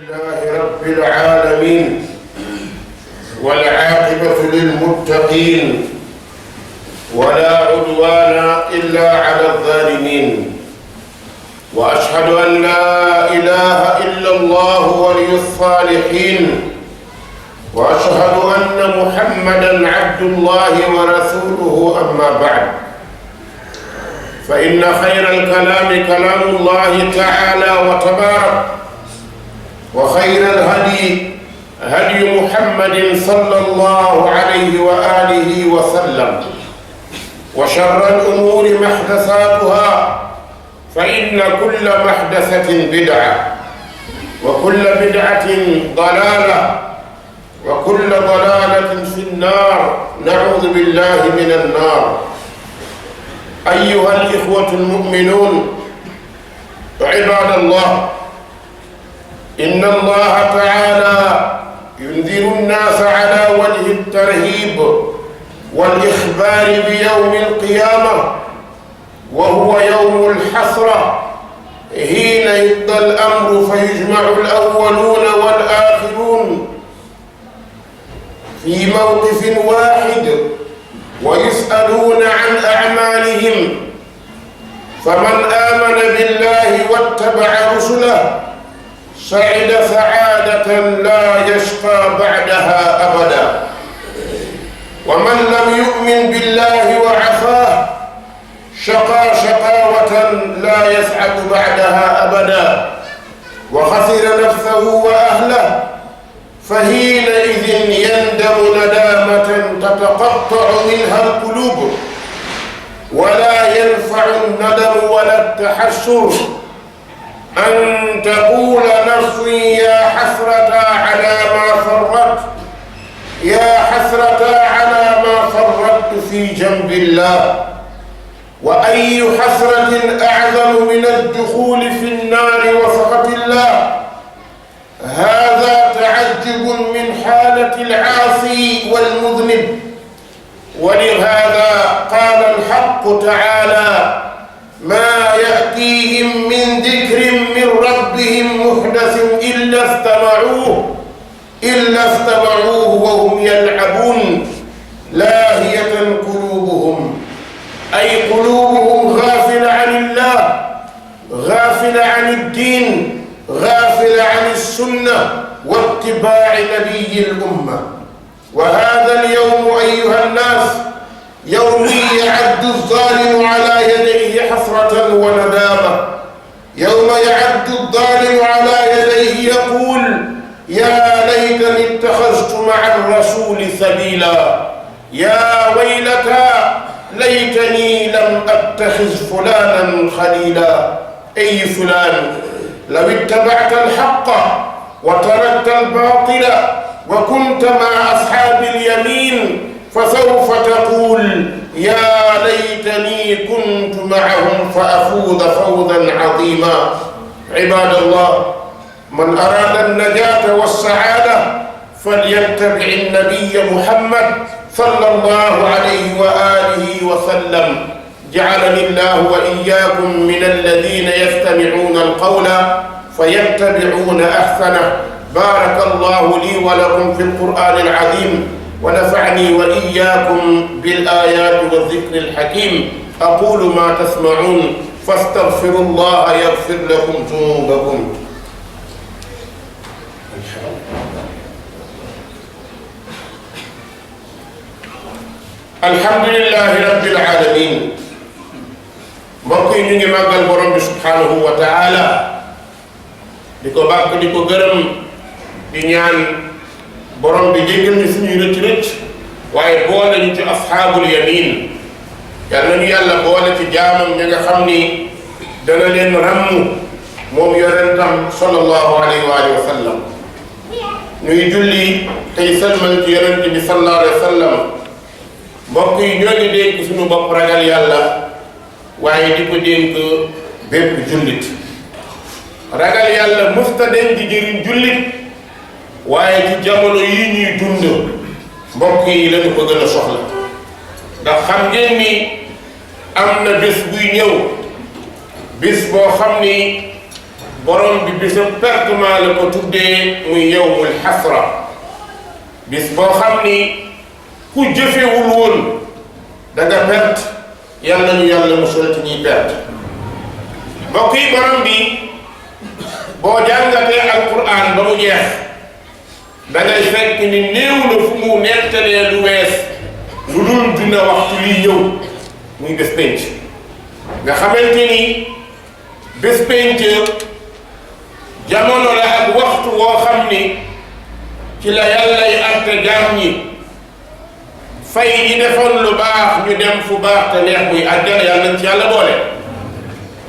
لله رب العالمين والعاقبة للمتقين ولا عدوان إلا على الظالمين وأشهد أن لا إله إلا الله ولي الصالحين وأشهد أن محمدًا عبد الله ورسوله أما بعد فإن خير الكلام كلام الله تعالى وتبارك وخير الهدي هدي محمد صلى الله عليه وآله وسلم وشر الأمور محدثاتها فإن كل محدثة بدعة وكل بدعة ضلالة وكل ضلالة في النار نعوذ بالله من النار. أيها الإخوة المؤمنون عباد الله، إن الله تعالى ينذر الناس على وجه الترهيب والإخبار بيوم القيامة، وهو يوم الحسرة حين يقضى الأمر فيجمع الأولون والآخرون في موقف واحد ويسألون عن أعمالهم، فمن آمن بالله واتبع رسله سعد سعادة لا يشقى بعدها أبدا، ومن لم يؤمن بالله وعصاه شقى شقاوة لا يسعد بعدها أبدا وخسر نفسه وأهله، فحينئذ يندم ندامة تتقطع منها القلوب، ولا ينفع الندم ولا التحسر أن تقول نفسي يا حسرة على ما فرطت، يا حسرة على ما فرطت في جنب الله. وأي حسرة أعظم من الدخول في النار وسخط الله؟ هذا تعجب من حالة العاصي والمذنب، ولهذا قال الحق تعالى: ما يأتيهم من ذكر من ربهم محدث إلا استمعوه وهم يلعبون لاهية قلوبهم، أي قلوبهم غافلة عن الله، غافلة عن الدين، غافلة عن السنة واتباع نبي الأمة. وهذا اليوم أيها الناس يوم يعد الظالم على يديه حسرة وندامة، يوم يعد الظالم على يديه يقول: يا ليتني اتخذت مع الرسول سبيلا، يا ويلتى ليتني لم أتخذ فلانا خليلا. أي فلان، لو اتبعت الحق وتركت الباطل وكنت مع أصحاب اليمين فسوف تقول: يا ليتني كنت معهم فأفوز فوزا عظيما. عباد الله، من أراد النجاة والسعادة فليتبع النبي محمد صلى الله عليه وآله وسلم. جعلني الله وإياكم من الذين يستمعون القول فيتبعون أحسنه. بارك الله لي ولكم في القرآن العظيم، ونفعني وإياكم بالآيات والذكر الحكيم. أقول ما تسمعون فاستغفروا الله يغفر لكم ذنوبكم. الحمد لله رب العالمين. mbokk yi ñu ngi màggal borom bi subhanahu wa taala, di ko bàkk di ko gërëm, di ñaan borom bi jéggal ñu suñuy rëcc-rëcc, waaye boole ñu ci asxaabul yamin. yal nañu yàlla boole ci jaamam ñi nga xam ni dana leen ràmm moom yonentam sallallahu alayhi wa sallam. ñuy julli tey salmal ci yonent bi sallallahu alayhi wa sallam. mbokk yi ñoo ngi dénk suñu bopp ragal yàlla, waaye di ko dénk bépp jullit. ragal yàlla musta den di jëriñ jullit, waaye ci jamono yi ñuy dund mbokk yi lañu ko gën a soxla, ndax xam ngeen ni am na bés buy ñëw, bés boo xam ni borom bi bisu pertement la ko tuddee muy yawmul xasra bis boo xam ni ku jëfewul woon da nga perte. yàlla nañu yàlla musal ci ñuy perte. mbokk yi borom bi boo jàngatee alquran ba mu jeex da ngay fekk ni néew na fu mu nettalee lu wees lu dul dina waxtu liy ñëw muy bés penc nga xamante ni bés penc jamono la ak waxtu woo xam ni ci la yàlla yi àtte jaam ñi fay ñi defoon lu baax ñu dem fu baax te neex muy àjjana yàlla nañ ci yàlla boole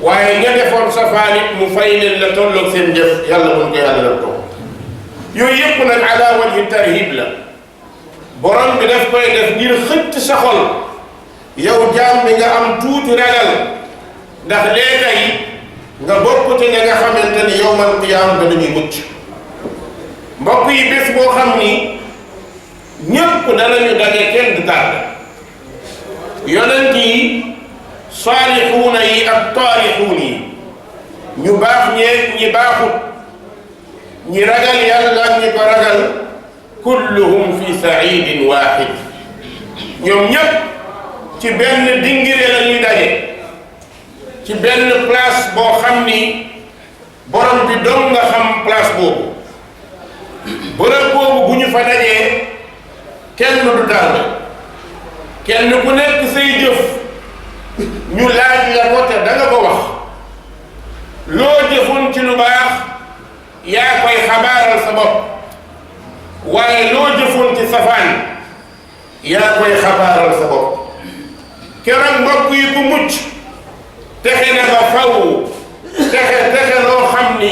waaye ña defoon safaan it mu fay leen la tolloog seen jëf yàlla mun ko yàlla la toog yooyu yëpp nag ala wajhi tarhib la borom bi daf koy def ngir xëcc sa xol yow jaam bi nga am tuuti ragal ndax léegi nga bokk te nga xamante ni yawmal qiyaama dañuy mucc mbokk yi bés boo xam ni ñëpp danañu daje kenn du tardé yonent yi saalixuuna yi ak taalixuun yi ñu baax ñeeg ñi baaxut ñi ragal yàlla ak ñi ko ragal kulluhum fi saidin waaxid ñoom ñëpp ci benn dingire la ñuy daje ci benn place boo xam ni borom bi dong nga xam place boobu bërëb boobu bu ñu fa dajee kenn du tardé kenn ku nekk say jëf ñu laaj la ko te da nga ko wax loo jëfoon ci lu baax yaa koy xabaaral sa bopp waaye loo jëfoon ci safaan yaa koy xabaaral sa bopp keroog mbokk yi ku mucc texe na ba faw texe loo xam ni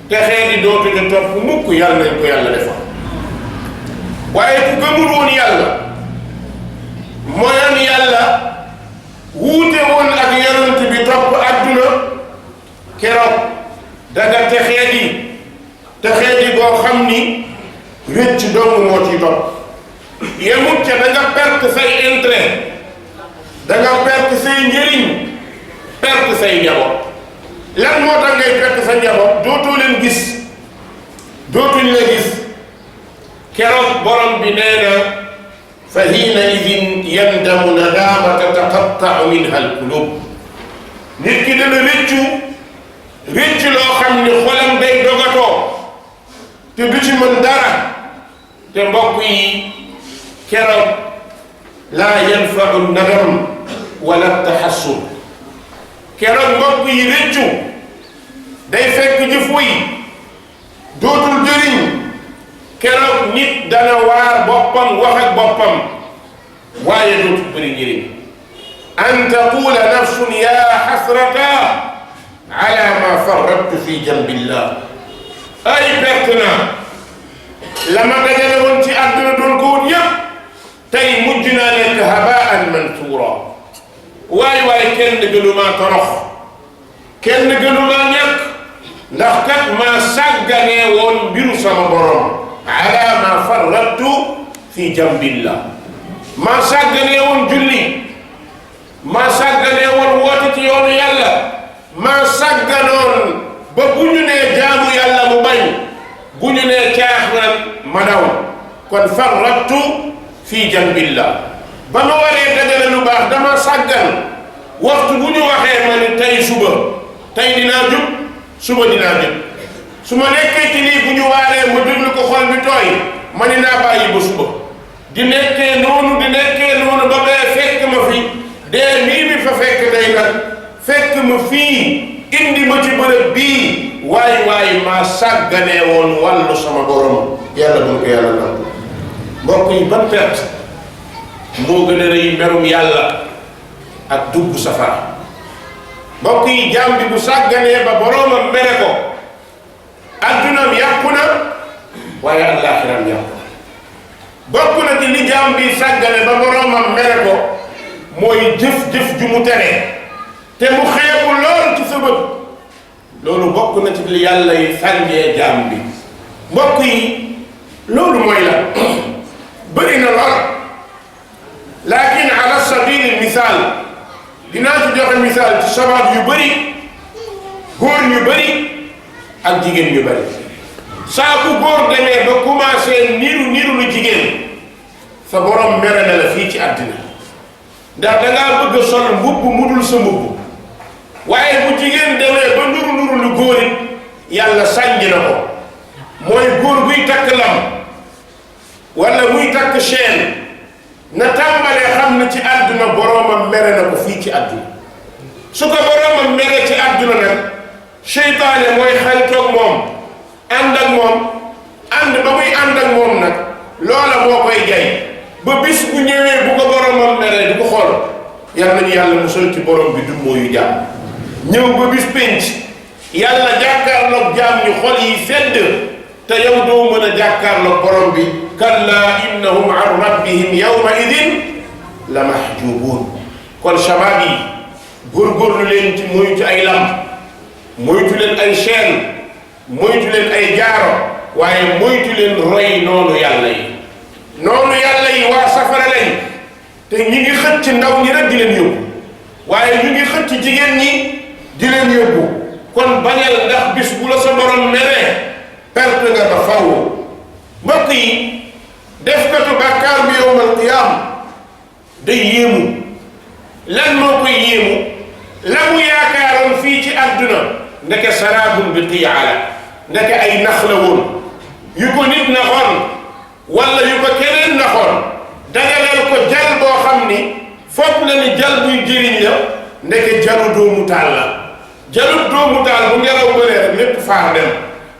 texe di dootuñu topp mukk yàlla nañ ko yàlla defal waaye ku gëmul woon yàlla moyoon yàlla wuute woon ak yonent bi topp adduna keroog danga texee di boo xam ni rëcc dong moo ciy topp yemut ca da nga perte say intérêt da nga perte say njëriñ perte say njaboot lan moo tax ngay perte sa njaboot dootoo leen gis dootuñ la gis keroog borom bi nee na fa hiina idin yandamu nadaamata taqattau minha alqulub nit ki dana rëcc loo xam ni xolam day dogatoo te du ci mën dara te mbokk yi keroog laa yanfau nadam wala taxassur keroog mbokk yi rëccu day fekk jëf yi dootul jëriñ keroog nit dana waar boppam wax ak boppam waaye dootul bëri njëriñ an taqula nafsun ya xasrata ala ma farrattu fi jambillah ay perte naa la ma dajale woon ci àdduna doon ko wut yëpp tey mujj naa nekk habaan mansuura waay kenn gënumaa torox kenn gënumaa ñàkk ndax kat maa sàgganee woon mbiru sama borom ala ma farrattu fi jambillah maa sàgganee woon julli maa sàgganee woon woote ci yoonu yàlla maa sàgganoon ba bu ñu nee jaamu yàlla mu bañ bu ñu nee caaxaan ma daw kon farrattu fi jambillah ba ma waree dajale lu baax dama sàggan waxtu bu ñu waxee ma ni tey suba tey dinaa jub suba dinaa jub su ma nekkee ci lii bu ñu waaree ma déglu ko xol bi tooy ma ni naa bàyyi ba suba di nekkee noonu ba bee fekk ma fi dee mii mi fa fekk day kat fekk ma fii indi ma ci bërëb bii waay maa sàgganee woon wàllu sama borom yàlla bu ko yàlla na mbokk yi ban perte moo gën a rëy merum yàlla ak dugg safara mbokk yi jaam bi bu sàgganee ba boromam mere ko addunam yàqu na waaye àllaaxiram yàqu na bokk na ci li jaam bi sàggane ba boromam mere ko mooy jëf ju mu tere te mu xeebu lool ci sa bët loolu bokk na ci li yàlla yi sàngee jaam bi mbokk yi loolu mooy la bëri na lool lakin ala sabili misaal dinaa ci joxe misaal ci sabab yu bëri góor ñu bëri ak jigéen ñu bari saa bu góor demee ba commencé niru lu jigéen sa borom mere na la fii ci àddina ndax dangaa bëgg a sol mbubb mu dul sa mbubb waaye bu jigéen demee ba nuru lu góor it yàlla sànj na ko mooy góor buy takk lam wala muy takk chaîne na tàmbalee xam ne ci àdduna boromam mere na ko fii ci àdduna su ko boromam mere ci àdduna nag seytaane mooy xaritoog moom ànd ak moom ànd ba muy ànd ak moom nag loola moo koy jay ba bis bu ñëwee bu ko boromam meree du ko xool yal nañu yàlla musal ci borom bi dummoo yu jaam ñëw ba bis pénc yàlla jàkkaarloog jaam ñu xol yi sedd te yow doo mën a jàkkaarloog borom bi kalla innahum an rabbihim yawma idin la mahjubuun kon shabaab yi góorgóorlu leen ci moytu ay lam moytu leen ay chaîne moytu leen ay jaaro waaye moytu leen roy noonu yàlla yi waa safara lañ te ñi ngi xëcc ndaw ñi rek di leen yóbbu waaye ñu ngi xëcc jigéen ñi di leen yóbbu kon bañal ndax bis bu la sa borom meree perte nga ba faw mbokk yi defkatu bàkkaar bi yowmal qiyaam day yéemu lan moo koy yéemu la mu yaakaaroon fii ci àdduna ndeke saraabun bi qiyaala ndeke ay nax la woon yu ko nit naxoon wala yu ko keneen naxoon dagaleel ko jal boo xam ni foog na ni jal buy jëriñ la ndeke jalu doomu taal la jalu doomu taal bu ngelaw bëlee rek lépp faar dem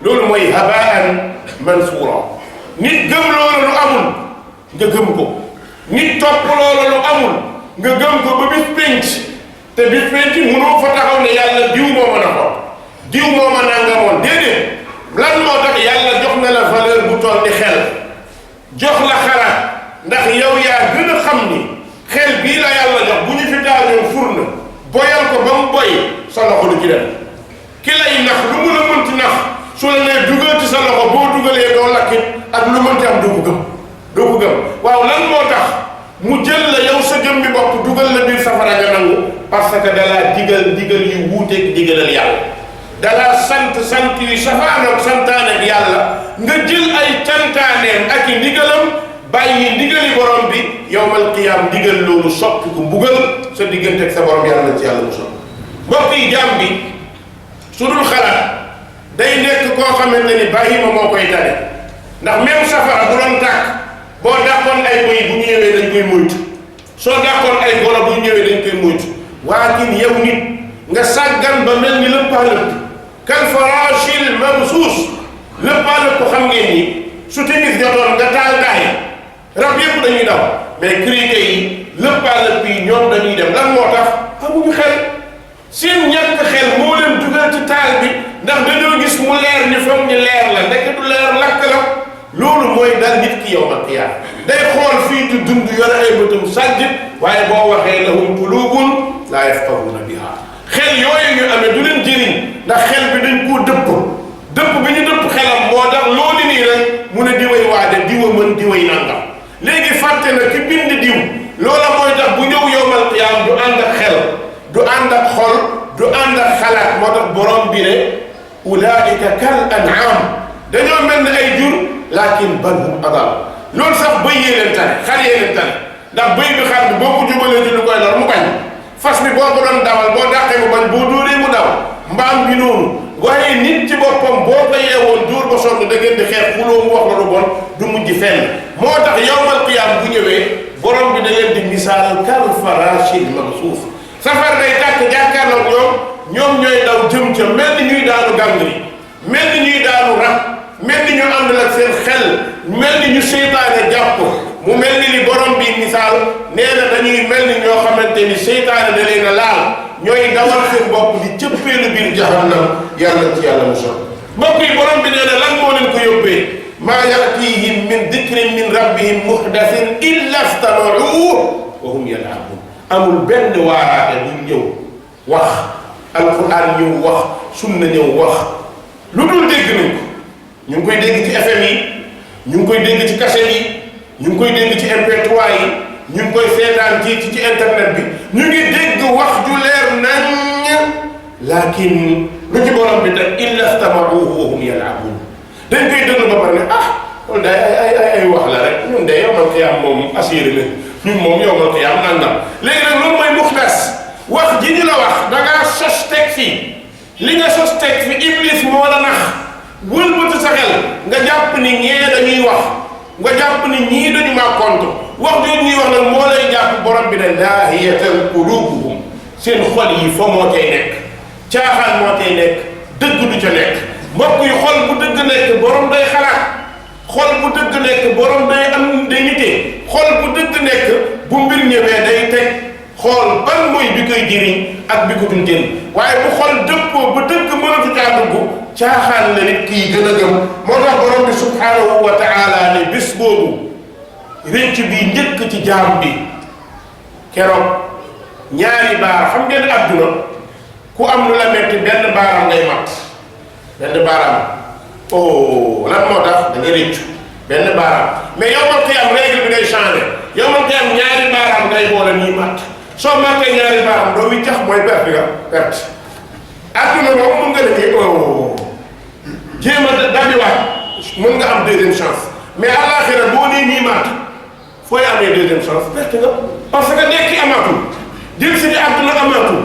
loolu mooy habaan mansuura nit gëm loolu lu amul nga gëm ko nit topp loolu lu amul nga gëm ko ba bis pénc te bis pénc mënoo fa taxaw ne yàlla diw moo ma naxoon diw moo ma nangamoon déedéet lan moo tax yàlla jox na la valeur bu toll ni xel jox la xalaat ndax yow yaa gën a xam ni xel bii la yàlla jox bu ñu fi taajoon furna boyal ko ba mu boy sa loxo du ci dem ki lay nax lu mu la mënti nax su la nee dugal ci sa loxo boo dugalee doo lakkit ak lu mënti am doo ko gëm waaw lan moo tax mu jël la yow sa jëm bi bopp dugal la biir safara nga nangu parce que dalaa digal yu wuuteeg digalal yàlla dalaa sant yu safaanoog santaane bi yàlla nga jël ay cantaaneem ak i ndigalam bàyyi ndigali borom bi yowmal qiyaam ndigal loolu soppi ko mbugal sa diggante ak sa borom yàlla na ci yàlla musal mbokk yi jaam bi su dul xalaat day nekk koo xamante ni bàyyi ma moo koy tane ndax même safara bu doon tàkk boo dàqoon ay bëy bu ñëwee dañ koy moytu soo dàqoon ay golo bu ñëwee dañ koy moytu waakin yow nit nga sàggan ba mel ni lëppaa lëpp kal faraashil mabsuus lëppaa lëpp xam ngeen ni su timis jotoon nga taal gaay rab yëpp dañuy daw mais criquet yi lëppaa lëpp yi ñoom dañuy dem lan moo tax amuñu xel seen ñàkk xel moo leen dugal ci taal bi ndax dañoo gis mu leer ñu foog ñu leer la ndekk du leer lakk la loolu mooy dal nit ki yawmal qiyaama day xool fii di dund yore ay bëtam sàjj waaye boo waxee lahum quluubun laa yafqahuuna bihaa xel yooyu ñu amee du leen jëriñ ndax xel bi dañ koo dëpp bi ñu dëpp xelam moo tax loolu nii rek mu ne diway waade diwa mën diway nangam léegi fàtte na ki bind diw loola mooy tax bu ñëw yawmal qiyaama du ànd ak xel du ànd ak xol du ànd ak xalaat moo tax borom bi ne ulaa'ika kal an'aam dañoo mel ne ay jur laakin bal hum adall loolu sax bëy yee leen tane xar yee leen tane ndax bëy bi xar bi boo ko jubalee ci lu koy lor mu bañ fas bi boo ko doon dawal boo dàqee mu bañ boo dóoree mu daw mbaam bi noonu waaye nit ci boppam boo ko yeewoon dóor ba sonn da ngeen di xeex xuloo mu wax la lu bon du mujj fenn moo tax yawmal qiyaam bu ñëwee borom bi da leen di misaal kal faraashil mabsuus safar day tàkk jàkkaarloog ñoom ñooy daw jëm ca mel ni ñuy daanu gàngri mel ni ñuy daanu rab mel ni ñu ànd ak seen xel mel ni ñu seytaane jàpp mu mel ni li borom bi misaal nee na dañuy mel ni ñoo xamante ni seytaane da leen a laal ñooy dawal seen bopp di cëppeelu biir jahannam yàlla ci yàlla musal mbokk yi borom bi nee na lan moo leen ko yóbbee maa yatihim min dikrin min rabbihim muhdathin illa istama'uuhu wa hum yal'abuun amul benn waaraate bu ñëw wax alquran ñëw wax sunna ñëw wax lu dul dégg nañ ko ñu ngi koy dégg ci FM yi ñu ngi koy dégg ci cassette yi ñu ngi koy dégg ci MP3 yi ñu ngi koy seetaan ci internet bi ñu ngi dégg wax ju leer nañ lakin lu ci borom bi teg illa stamauhu wa hum yalabun dañ koy déglu ba pare ne loolu day ay wax la rek ñun de yowmal qiyaam moom assuré na ñun moom yowmal qiyaam nangam léegi nag loolu mooy muxtas wax ji ñu la wax da ngaa sos teg fii li nga sos teg fi iblis moo la nax wëlbatu sa xel nga jàpp ni ñee dañuy wax nga jàpp ni ñii dañu maa contre wax jooju ñuy wax nag moo lay jàpp borom bi ne laahiyatan qulubuhum seen xol yi fa moo cay nekk caaxaan moo cay nekk dëgg du ca nekk mbokk yi xol bu dëgg nekk borom day xalaat xol bu dëgg nekk borom day am day nitee xol bu dëgg nekk bu mbir ñëwee day teg xool ban mooy bi koy jëriñ ak bi ko dul jëriñ waaye bu xol dëppoo ba dëgg mënatu caa dugg caaxaan la nit kii gën a gëm moo tax borom bi subhanahu wa taala ne bis boobu récc bi njëkk ci jaam bi keroog ñaari baar xam ngeen àdduna ku am lu la metti benn baaraam ngay mat benn baaraam lan moo tax da nga réccu benn baaraam mais yow man koy am règle bi day changé yow man koy am ñaari baaraam ngay boole nii mat soo màttee ñaari baaraam doo wi cax mooy perte nga perte àdduna moom mun nga defee jéem a dabiwaat mën nga am deuxième chance mais àllaaxira boo nee nii maat fooy amee deuxième chance perte nga parce que nekki amaatul jël si di àdduna amaatul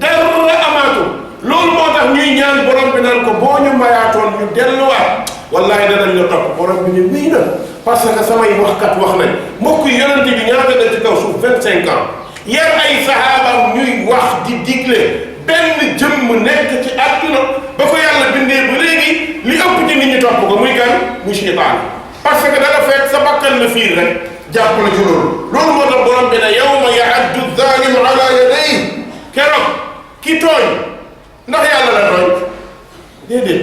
dara amaatul loolu moo tax ñuy ñaan borom bi naan ko boo ñu mayaatoon ñu delluwaat wallahi danañ la topp borom bi ni wii na parce que samay waxkat wax nañ mbokk yi yonent bi ñaata la ci kaw suuf 25 ans yar ay sahaabam ñuy wax di digle benn jëmm nekk ci àdduna ba ko yàlla bindee ba léegi li ëpp ci nit ñi topp ko muy kan muy seytaan parce que dala fekk sa bakkan la fiir rek jàpp la ci loolu moo tax borom bi ne yawma ya'addu zalimu ala yadayhi keroog ki tooñ ndax yàlla la tooñ déedéet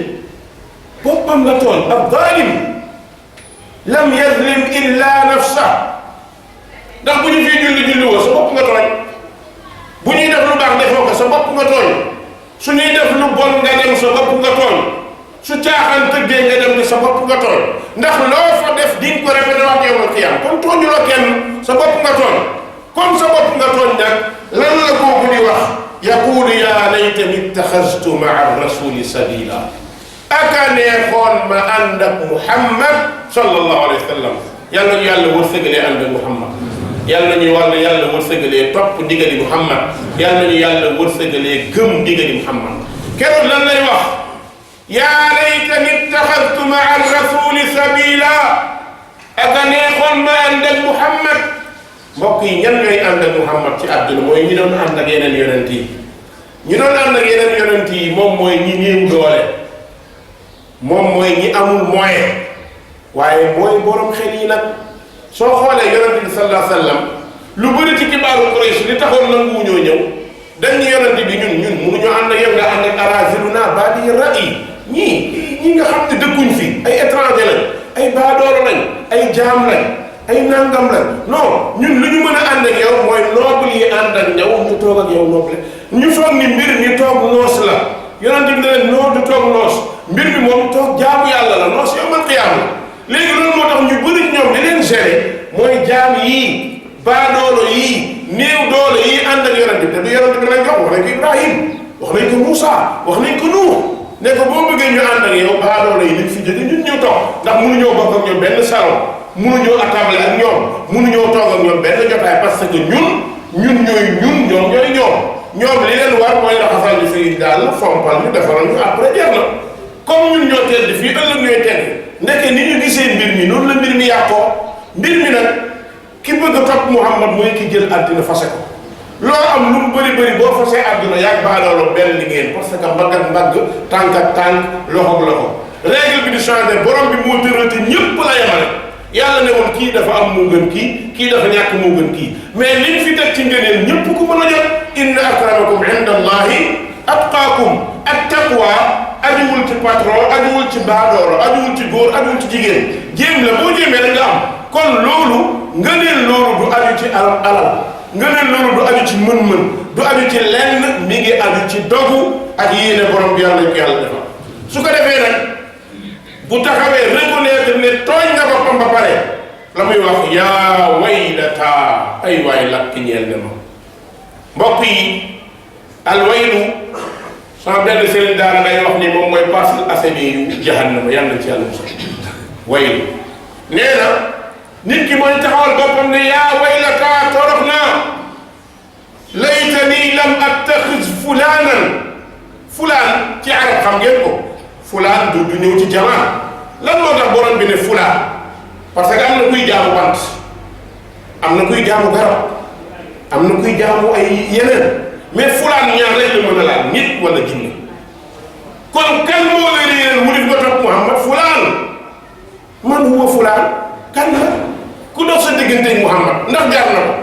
boppam la tooñ ab zalim lam yazlim illa nafsa ndax bu ñu fii julli woo sa bopp nga tooñ bu ñuy def lu baax defoo ko sa bopp nga tooñ su ñuy def lu bon nga dem sa bopp nga tooñ su caaxaan tëggee nga dem ne sa bopp nga tooñ ndax loo fa def di nga ko répété wax yawmal qiyaam kon tooñuloo kenn sa bopp nga tooñ comme sa bopp nga tooñ nag lan la kooku di wax yaqulu yaa laytani ittaxastu maa rasuli sabila aka neexoon ma ànd ak Muhammad sallallahu alayhi wa sallam yàlla ñu yàlla wërsëgalee ànd ak Muhammad yàlla ñu yàlla wërsëgalee topp ndigali Muhammad yàlla ñu yàlla wërsëgalee gëm ndigali Muhammad keroog lan lay wax yaa laytani ittaxastu maa rasuli sabila aka neexoon ma ànd ak Muhammad mbokk yi ñan ñooy ànd ak Muhammad ci àdduna mooy ñi doon ànd ak yeneen yonent yi ñi doon ànd ak yeneen yonent yi moom mooy ñi néew doole moom mooy ñi amul moyen waaye mooy borom xel yi nag soo xoolee yonent bi sallallahu alayhi wa sallam lu bëri ci kibaaru Quraysh li taxoon nangu ñoo ñëw dañ ñu yonent bi ñun mënuñoo ànd ak yow nga ànd ak araziluna baadi ra'yi ñii nga xam ne dëkkuñ fi ay étranger lañ ay baadoolo lañ ay jaam lañ ay nangam lañ non ñun lu ñu mën a ànd ak yow mooy noble yi ànd ak ñëw ñu toog ak yow noble ñu foog ni mbir mi toog noos la yonent bi ne leen noo du toog noos mbir mi moom toog jaamu yàlla la noos yawmal qiyaama léegi loolu moo tax ñu bëri ñoom di leen gérer mooy jaam yii baadoolo yii néew doole yii ànd ak yonent bi te du yonent bi lañ jox wax nañ ko Ibrahim wax nañ ko Moussa wax nañ ko Nuux ne ko boo bëggee ñu ànd ak yow baadoolo yi liñ fi jóge ñun ñëw toog ndax mënuñoo bokk ak ñoom benn salon mënuñoo attablé ak ñoom mënuñoo toog ak ñoom benn jotaay parce que ñun ñoom ñoom li leen war mooy raxasal ñu fi daal fompal ñu defaral ñu après jeex na comme ñun ñoo tedd fii ëllëg ñooy tedd ndeke ni ñu gisee mbir mi noonu la mbir mi yàqoo mbir mi nag ki bëgg a topp Muhammad mooy ki jël àddina fase ko loo am lu mu bëri boo fasee àdduna yàgg baaloolo benn liggéey parce que mbagg ak mbagg tànk ak tànk loxo ak loxo règle bi di changé borom bi moo tërate ñëpp la yemale yàlla ne woon kii dafa am moo gën kii dafa ñàkk moo gën kii mais liñ fi teg ci ngëneel ñëpp ku mën a jot inna akramakum inda allahi atqaakum ak taqwa ajuwul ci patron ajuwul ci baadooro ajuwul ci góor ajuwul ci jigéen jéem la boo jéemee rek nga am kon loolu ngëneel loolu du aju ci alal ngëneel loolu du aju ci mën-mën du aju ci lenn mi ngi aju ci dogu ak yéene borom bi yàlla ñu ko yàlla defal su ko defee nag bu taxawee reconnaître ne tooñ nga boppam ba pare la muy wax yaa waylata ay waay lakk ñeel ne ma mbokk yi alwaylu sama benn sëriñ daara day wax ni moom mooy Parcelles Assainies yu jahannama yàlla na ci yàlla musal waylu nee na nit ki mooy taxawal boppam ne yaa waylataa torox naa laytanii lam attaxiz fulaan ci arab xam ngeen ko fulaan du ñëw ci jamaa lan moo tax borom bi ne fulaan parce que am na kuy jaamu bant am na kuy jaamu garab am na kuy jaamu ay yeneen mais fulaan ñaar rek la mën a laal nit wala jinne kon kan moo la réeral mu def ba topp Muhammad fulaan man huwa fulaan kan la ku dox sa diggante Muhammad ndax jaar na ko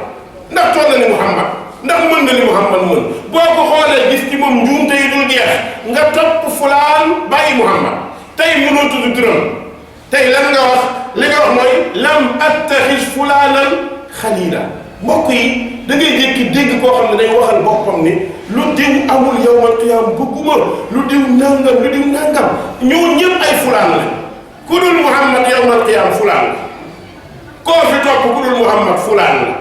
ndax toll na ni Muhammad ndax mën na li Muhammad mën boo ko xoolee gis ci moom njuumte yi dul jeex nga topp fulaan bàyyi Muhammad tey mënoo tudd turam tey lan nga wax li nga wax mooy lam attaxis fulaanan xaliila mbokk yi da ngay jékki dégg koo xam ne day waxal boppam ni lu diw amul yawmal qiyaam bëgguma lu diw nangam ñoo ñëpp ay fulaan la ku dul Muhammad yawmal qiyaam fulaan la koo fi topp ku dul Muhammad fulaan la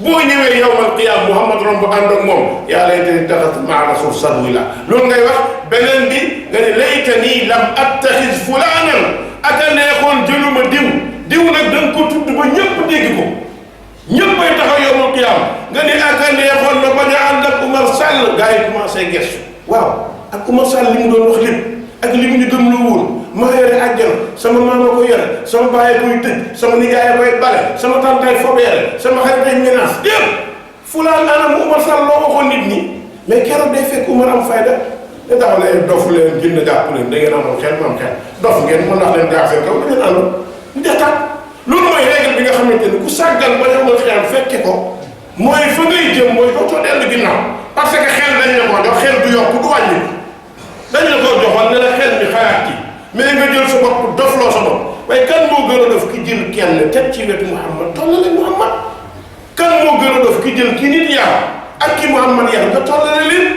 boo ñëwee yawmal qiyaam Muhammad romb ànd ak moom yaa laytanii ittaxaztu ma'a rasuul sabiila loolu ngay wax beneen bi nga ne laytanii lam attaxiz fulaanan aka neexoon jëluma diw nag da nga ko tudd ba ñëpp dégg ko ñëpp bay taxaw yawmal qiyaam nga ne aka neexoon ma bañ a ànd ak Oumar Sall gars yi commencé gestu waaw ak Oumar Sall li mu doon wax lépp ak li mu ñu gëm loo woon maa yore àjjana sama maama ko yore sama baay koy tëj sama nijaay koy bale sama tantaay fobeere sama xarit ay menace yëpp fulaan anam Oumar Sall loo waxoon nit ñi mais keroog day fekk Oumar am fayda da taxaw ne dof leen jënd jàpp leen da ngeen amoon xel ma am xel dof ngeen mën naa leen jaar seen kaw da ngeen àndoon ñu dextaat loolu mooy règle bi nga xamante ni ku sàggan ba yow nga xiyam fekke ko mooy fa ngay jëm mooy dootoo dellu ginnaaw parce que xel dañ la ko jox xel du yokk du wàññi dañ la ko joxoon ne la xel mi xalaat ci mais nga jël sa bopp dofloo sa bopp waaye kan moo gën a dof ki jël kenn teg ci wetu Muhammad tollale Muhammad kan moo gën a dof ki jël ki nit yar ak ki Muhammad yar nga tollale leen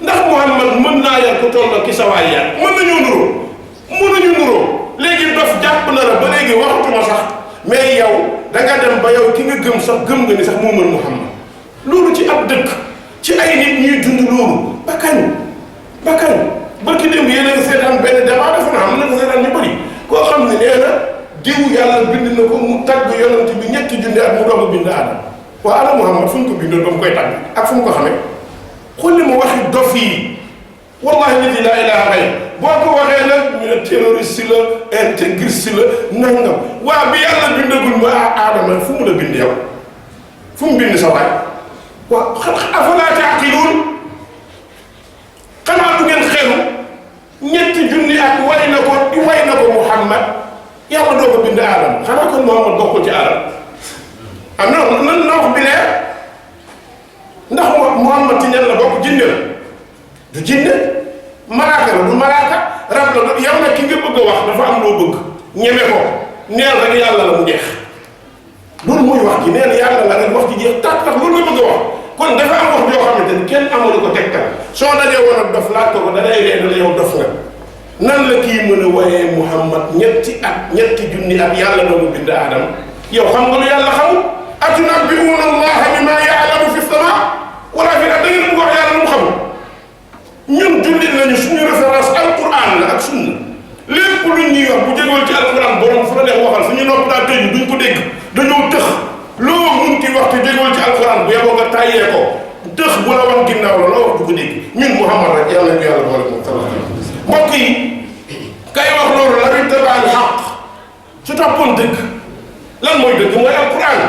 ndax Muhammad mën naa yar ku toll ki sa waay yar mën nañu nuroo léegi dof jàpp na la ba léegi waxatuma sax mais yow da nga dem ba yow ki nga gëm sax gëm nga ni sax moo mën Muhammad loolu ci ab dëkk ci ay nit ñuy dund loolu ba kañ barki démb yéen a ngi seetaan benn débat dafa na am na ko seetaan ñu bëri koo xam ne nee na diw yàlla bind na ko mu tagg yonent bi ñetti junni at mu doog a bind Aadama waa ana Muhammad fu ñu ko bindoon ba mu koy tagg ak fu mu ko xamee xulli mu waxi dof yi wallahi nit yi laa ilaaha xay boo ko waxee nag ñu ne terroriste la intégriste la nangam waa bi yàlla bindagul ma Aadama fu mu la bind yow fu mu bind sa waay waa afalaa taaqiluun xanaa du ngeen xelu ñetti junni ak way na ko Muhammad yàlla doo ko bind Aadama xanaa kon Muhammad bokkul ci Aadama am na wax bi leer ndax Muhammad ci ñan la bokk jinne la du jinne malaaka la du malaaka rab la yow nag ki nga bëgg a wax dafa am loo bëgg ñeme ko neel rek yàlla la mu jeex loolu mooy wax ji neel yàlla la rek wax ji jeex tax loolu nga bëgg a wax kon dafa am wax joo xamante ni kenn amalu ko tegtal soo dajee woon ak dof laaj ko da day ree la yow dof nga nan la kii mën a wayee Muhammad ñetti junni at yàlla doomu bind Aadama yow xam nga lu yàlla xamul atunabbi'uuna Allaha bimaa ya'lamu fi samaa wala fi da ngeen bëgg wax yàlla lu mu xamul ñun jullit nañu suñu référence alquran la ak sunna lépp lu ñuy wax bu jégool ci alquran borom fu la neex waxal suñu nopp daa tëju duñ ko dégg dañoo tëx loo mun ki wax te jégool ci alquran bu yeboo nga tàyyee ko tëx bu la wan ginnaaw la loo wax du ko dégg ñun Muhammad rek yàlla nañu yàlla boole moom sallallahu mbokk yi kay wax loolu la ittibaa al haqq su toppoon dëgg lan mooy dëgg mooy alquran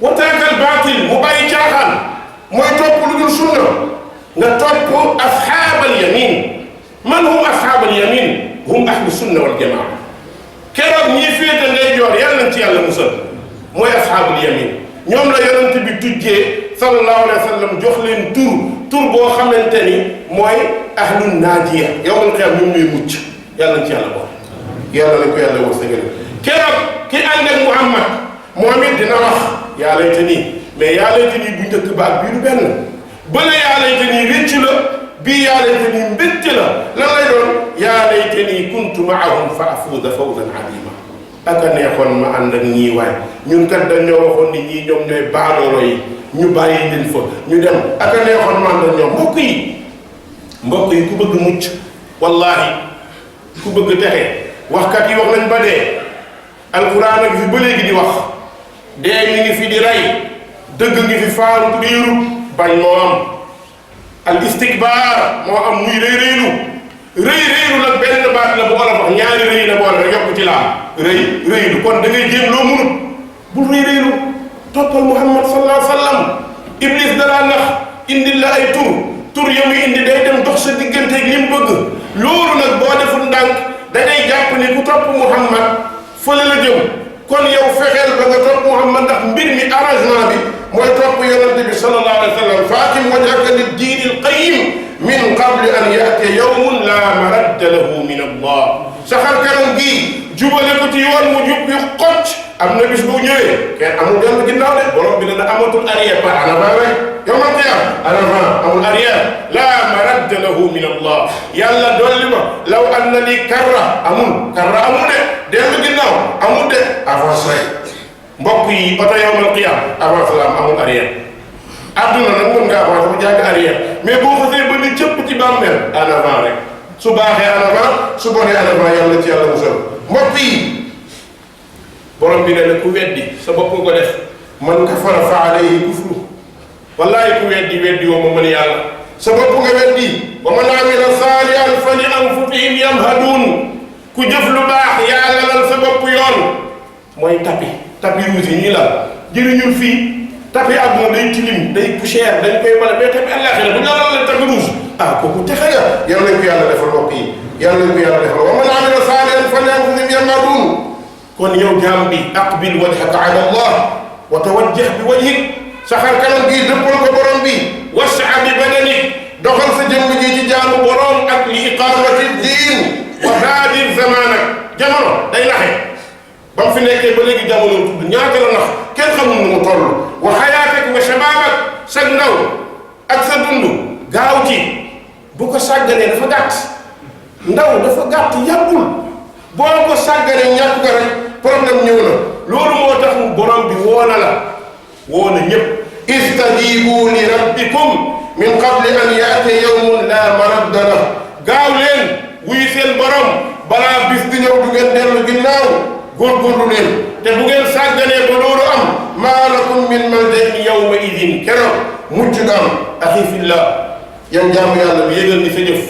wa taraka al baatil mu bàyyi caaxaan mooy topp lu dul sunna nga topp asxaabal yamin man hum asxaabal yamin hum ahlu sunna wal jamaa keroog ñii féete ndeyjoor yàlla nañ ci yàlla musal mooy asxaabul yamin ñoom la yonent bi tujjee sallallahu alayhi wa sallam jox leen tur boo xamante ni mooy ahlu naajiya yow man xeer ñoom ñuy mucc yàlla nañ ci yàlla boole yàlla nañ ko yàlla wërsëgal keroog ki ànd ak Muhammad moom it dina wax yaa laytanii mais yaa laytanii bu njëkk baat bii du benn bële yaa laytanii rëcc la bii yaa laytanii mbégte la lan lay doon yaa laytanii kuntu maahum fa afuuza fawzan azima ak a neexoon ma ànd ak ñii waay ñun kat dañoo waxoon ni ñii ñoom ñooy baadoolo yi ñu bàyyi leen fa ñu dem ak a neexoon ma ànd ak ñoom mbokk yi mbokk yi ku bëgg mucc wallahi ku bëgg texe waxkat yi wax nañ ba dee alquran ak fi ba léegi di wax dee mi ngi fi di rey dëgg ngi fi faaru riiru bañ moo am al istikbaar moo am muy rëy rëylu nag benn baat la bu olof wax ñaari rëy la boole rek yokk ci laa rëylu kon da ngay jéem loo munut bul rëylu toppal Muhammad sallallahu alayhi wa sallam iblis dalaa nax indil la ay tur ya muy indi day dem dox sa digganteeg li mu bëgg loolu nag boo deful ndànk da ngay jàpp ni ku topp Muhammad fële la jëm kon yow fexeel ba nga topp Muhammad ndax mbir mi arrangement bi mooy topp yonente bi sallallahu alayhi wa sallam faatim wajhaka lid-diin al-qayyim min qabli an ya'tiya yawmun la maradda lahu min Allah saxal kanam gii jubale ko ci yoon mu jub yu xocc am na bis bu ñëwee kenn amul dellu ginnaaw de borom bi dana amatul arrière par en avant rek yow ma qiyam en avant amul arrière la maradda lahu min Allah yàlla dolli ma law anna li karra amul de dellu ginnaaw amul de avance rek mbokk yi oto yawmal qiyam avance la amul arrière adduna nag mën nga avance bu jàng arrière mais boo xasee ba ni cëpp ci bàmmeel en avant rek su baaxee en avant su bonee en avant yàlla ci yàlla musal mbokk yi borom bi ne ku weddi sa bopp nga ko def man kafara fa alayhi kufru wallahi ku weddi woo ma mën yàlla sa bopp nga weddi wa man amila saalihan fa li anfusihim yamhaduun ku jëf lu baax yàlla lal sa bopp yoon mooy tapi rouge yi ñii la jëriñul fii tapi àdduna day tilim day poussière dañ koy bale mais tapi àllaaxira bu ñu la tapi rouge kooku texe nga yàlla nañ ko yàlla defal mbokk yi yàlla nañ ko yàlla defal wa man amila saalihan fa li anfusihim yamhaduun kon yow jaam bi aqbil wajhaka ala Allah wa tawajjah bi wajhik saxar kanam gi dëppal ko borom bi was'a bi badanik doxal sa jëmm ji ci jaamu borom ak li iqamati diin wa baadir zamanak jamono day naxe ba mu fi nekkee ba léegi jamono tudd ñaata la nax kenn xamul nu mu toll wa xayaatak wa shababak sag ndaw ak sa dund gaaw ci bu ko sàgganee dafa gàtt ndaw dafa gàtt yàggul boo ko sàgganee ñàkk ko rek problème ñëw na loolu moo tax borom bi woona la woona ñëpp istajibu li rabbikum min qabli an yaatiya yawmun la maradda lah gaaw leen wuy seen borom balaa bis di ñëw du ngeen dellu ginnaaw góorgóorlu leen te bu ngeen sàgganee ba loolu am maa lakum min maljain yawma idin keroog mucc nga am axi fillah yan jaamu yàlla bi yëgal ni sa jëf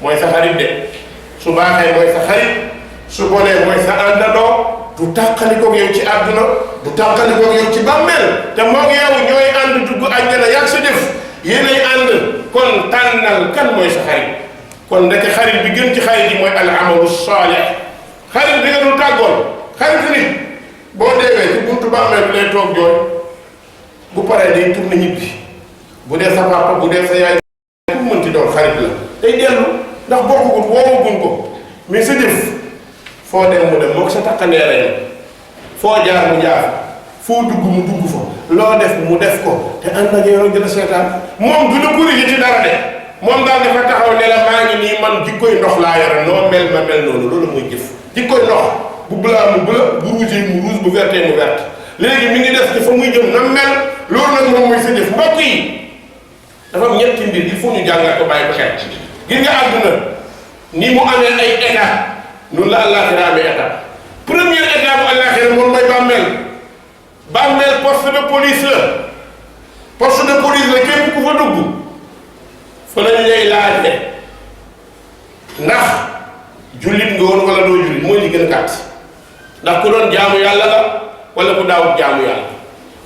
mooy sa xarit de su baaxee mooy sa xarit su bonee mooy sa àndandoo du tàqalikoog yow ci àdduna du tàqalikoog yow ci bàmmeel te moog yow ñooy ànd dugg àjjana yàgg sa jëf yéenay ànd kon tànnal kan mooy sa xarit kon ndeke xarit bi gën ci xarit yi mooy al amalu saalih xarit bi nga dul tàggoon xarit nit boo deewee ci buntu bàmmeel bi lay toog jooy bu paree day tourné ñibbi bu dee sa papa bu dee sa yaay bu mënti doon xarit la day dellu ndax bokkugut woowaguñ ko mais sa jëf foo dem mu dem moo ko sa takkandeera yam foo jaar mu jaar foo dugg mu dugg fa loo def mu def ko te ànd ak yow jël seetaan moom du la corrigé ci dara de moom daal dafa taxaw ne la maa ngi nii man jikkoy ndox laa yore noo mel ma mel noonu loolu muy jëf jikkoy ndox bu bulaa mu bula bu ruusee mu ruus bu vertee mu vert léegi mi ngi def ci fa muy jëm na mel loolu nag moom mooy sa jëf mbokk yi dafa am ñetti mbir il faut ñu jàngat ko bàyyi ko xel gis nga àdduna ni mu amee ay état noonu la àllaaxira amee état première état bu àllaaxira moom mooy bàmmeel poste de police la képp ku fa dugg fa lañu lay laajte ndax jullit nga woon wala doo jullit mooy li gën a gàtt ndax ku doon jaamu yàlla la wala ku daawut jaamu yàlla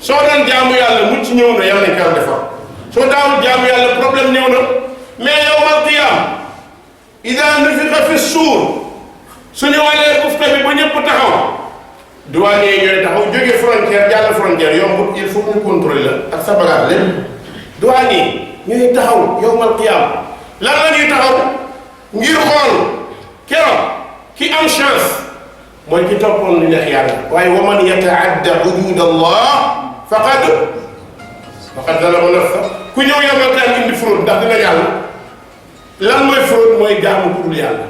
soo doon jaamu yàlla mucc ñëw na yàlla nañ ko defar soo daawut jaamu yàlla problème ñëw na mais yawmal qiyaam idaa nufixa fi suur suñu walee bufta bi ba ñëpp taxaw douane yi ñooy taxaw jóge frontière jàll frontière yombut il faut ñu contrôler la ak sa bagage lépp douane yi ñooy taxaw yawmal qiyaam lan la ñuy taxaw ngir xool keroog ki am chance mooy ki toppoon li neex yàlla waaye wa man yataadda hudud Allah faqad zalama nafsa ku ñëw yawmal qiyaam indi fraude ndax dina yàlla lan mooy fraude mooy jaamu ku dul yàlla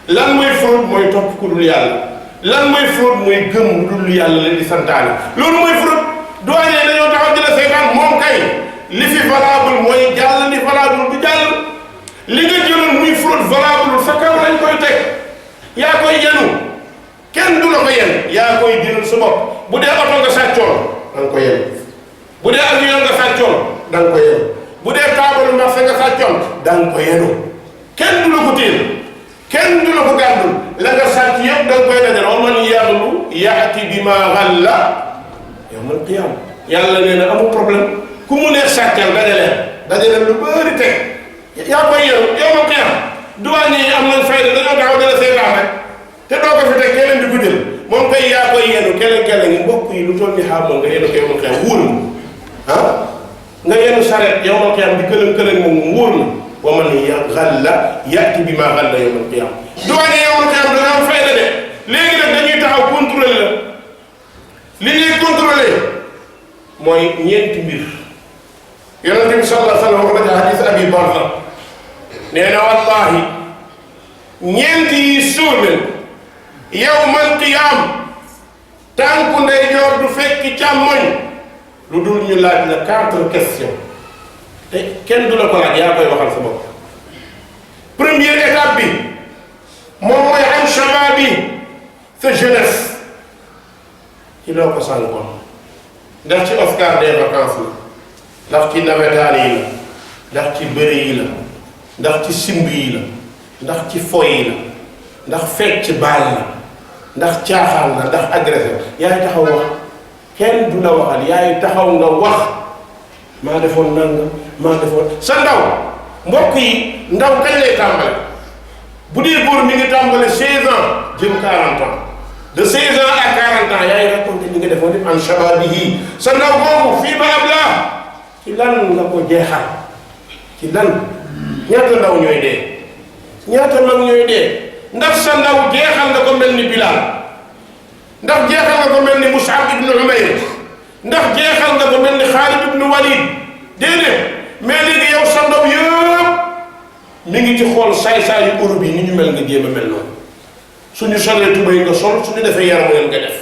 lan mooy fraude mooy topp ku dul yàlla lan mooy fraude mooy gëm lu dul yàlla la di santaane loolu mooy fraude douane yi dañoo taxaw di la seetaan moom kay li fi valable mooy jàll li valable du jàll li nga jëloon muy fraude valable sa kaw lañ koy teg yaa koy yenu kenn du la ko yen yaa koy jëlal sa bopp bu dee oto nga sàccoon da nga ko yen bu dee avion nga sàccoon da nga ko yenu bu dee taabalu marché nga sàccoon da nga ko yenu kenn du la ko téel kenn du la ko gàddul la nga sàcc yëpp da nga koy dajal wa man yaxlu yaati bi ma xalla yawmal qiyaama yàlla nee na amul problème ku mu neex sàccal dajaleen lu bëri teg yaa koy yenu yawmal qiyaama douane yi am nañ fayda dañoo taxaw dala seetaan rek te doo ko fi teg keneen di ko jël moom koy yaa koy yenu keneen ngi mbokk yi lu toll ni xaamoon nga yenu ko yawmal qiyaama wóor na nga yenu sareet yawmal qiyaama di këlëng moom wóor na wa man xalla yaati bi ma xalla yawmal qiyaama douane yi yawmal qiyaama dana am fayda de léegi nag dañuy taxaw contrôler la li ñuy contrôler mooy ñeenti mbir yonente bi sallallahu alayhi wa sallam wax na ci hadis Abi Barza nee na wallahi ñeenti yi suul leen yawmal qiyaam tànku ndeyjoor du fekki càmmoñ lu dul ñu laaj la 4 questions te kenn du la ko laaj yaa koy waxal sa bopp première étape bi moom mooy am shababi sa jeunesse ci loo ko sànkoon ndax ci Oscar des vacances la ndax ci nawetaan yi la ndax ci bëri yi la ndax ci simb yi la ndax ci foy yi la ndax fecc baal la ndax caaxaan la ndax agressé yaay taxaw wax kenn du la waxal yaay taxaw nga wax maa defoon nanga maa defoon sa ndaw mbokk yi ndaw kañ lay tàmbale bu dee góor mi ngi tàmbale 16 ans jëm 40 ans de 16 ans à 40 ans yaay raconté li nga defoon an shababihi sa ndaw boobu fii ba ab laa ci lan nga ko jeexal ci lan ñaata ndaw ñooy dee ñaata mag ñooy dee ndax sa ndaw jeexal nga ko mel ni Bilal ndax jeexal nga ko mel ni Mus'ab ibn Umayr ndax jeexal nga ko mel ni Xaalid ibn Walid déedéet mais léegi yow sa ndaw yëpp mi ngi ci xool saay-saay yu Europe yi ni ñu mel nga jéem a mel noonu suñu solee tubéy nga sol suñu defee yaramu nga def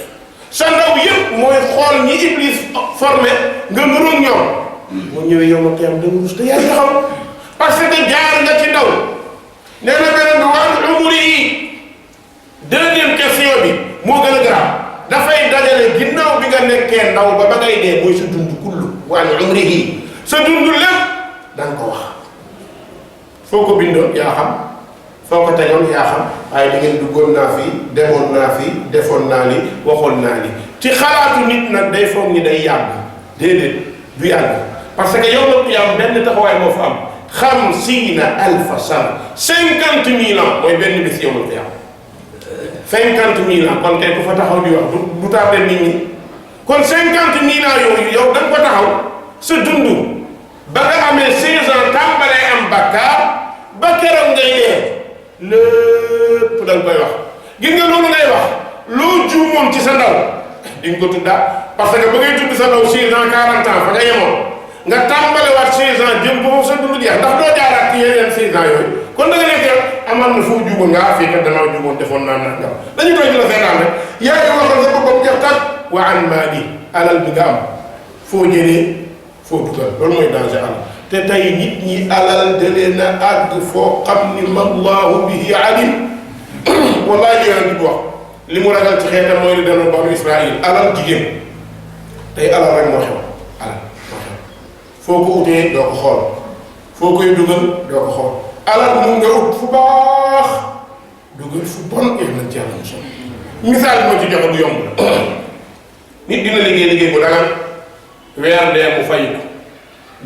sa ndaw yëpp mooy xool ñi Iblis formé nga nuroog ñoom moo ñëwee yow ma ko yam danga rus te yaay taxaw parce que jaar nga ci ndaw nee na beneen bi wàllu umri yi deuxième question bi moo gën a grave dafay dajale ginnaaw bi nga nekkee ndaw ba ngay dee mooy sa dund kullu wàllu umri yi sa dund lépp da nga ko wax foo ko bindoon yaa xam foo ko tegoon yaa xam waaye da ngeen duggoon naa fii demoon naa fii defoon naa li waxoon naa li ci xalaatu nit nag day foog ni day yàgg déedéet du yàgg parce que yow la yaa benn taxawaay moo fa am 50,000 sana 50,000 ans mooy benn bis yow la fi am 50,000 ans kon kay ku fa taxaw di wax du tardé nit ñi kon 50,000 ans yooyu yow da nga ko taxaw sa dund ba nga amee 16 ans tàmbalee am bakkaar ba keroog ngay dee lépp da nga koy wax gis nga loolu ngay wax loo juumoon ci sa ndaw di nga ko tuddaat parce que ba ngay tudd sa ndaw 6 ans 40 ans fa nga yemoon nga tàmbalewaat 16 ans jëm ba sa dund jeex ndax doo jaaraat ci yeneen 16 ans yooyu kon da nga nekk amal na foo juumoon nga fii kat damaa juumoon defoon naa nag nga dañu doon la seetaan rek yaa ngi waxal sa boppam jeex tàkk wa an maali alal bi nga am foo jëlee foo dugal loolu mooy danger am te tey nit ñi alal dalee na àgg foo xam ni mallahu bihi alim wallahi li yonent bi wax li mu ragal ci xeetam mooy li daloon banu Israël alal jigéen tey alal rek moo xew alal moo xew foo ko utee doo ko xool foo koy dugal doo ko xool alal mun nga ut fu baax dugal fu bon yéen nañ ci yàlla mosal misaal bi ma ci joxe bu yomb la nit dina liggéey bu dagan weer dee mu fay ko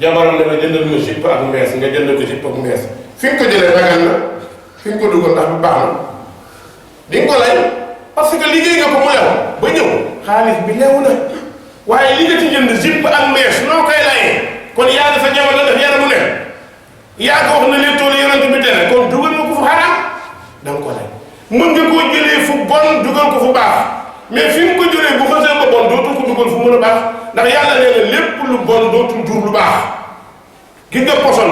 jabaram dama jëndal ma jipp ak mees nga jënd ko jipp ak mees fi nga ko jëlee dagan na fi nga ko dugal ndax bu baax na di nga ko lay parce que liggéey nga ko mu lew ba ñëw xaalis bi lew na waaye li nga ci jënd jipp ak mees noo koy layee kon yaa ngi sa jabar la def yaramu ne yaa ko wax na leen tool yonent bi tere kon dugal nga ko fu xaraam da nga ko lay mën nga koo jëlee fu bon dugal ko fu baax mais fi nga ko jëlee bu xasee ba bon dootul ko dugal fu mën a baax ndax yàlla nee na lépp lu bon dootul jur lu baax gis nga poson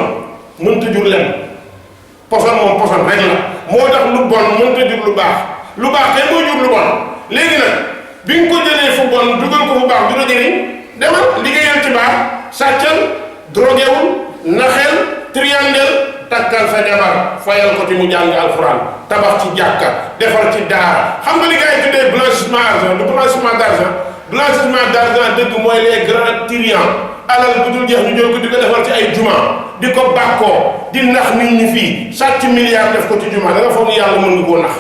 mënta jur lem poson moom poson rek la moo tax lu bon mënta jur lu baax kay mooy jur lu bon léegi nag bi nga ko jëlee fu bon dugal ko fu baax du la jëriñ demal liggéeyal ci baax sàccal droguewul naxel triandel takkal sa jabar fayal ko ci mu jàng alxuraan tabax ci jàkka defar ci daara. xam nga li gars yi tuddee blanchiment argent du blanchiment d'argent. blanchiment d'argent dëgg mooy les grands tyrians alal bu dul jeex ñu jël ko di ko defar ci ay juma di ko bàkkoo di nax nit ñi fii sàcc milliards def ko ci juma da nga foog ni yàlla mën nga koo nax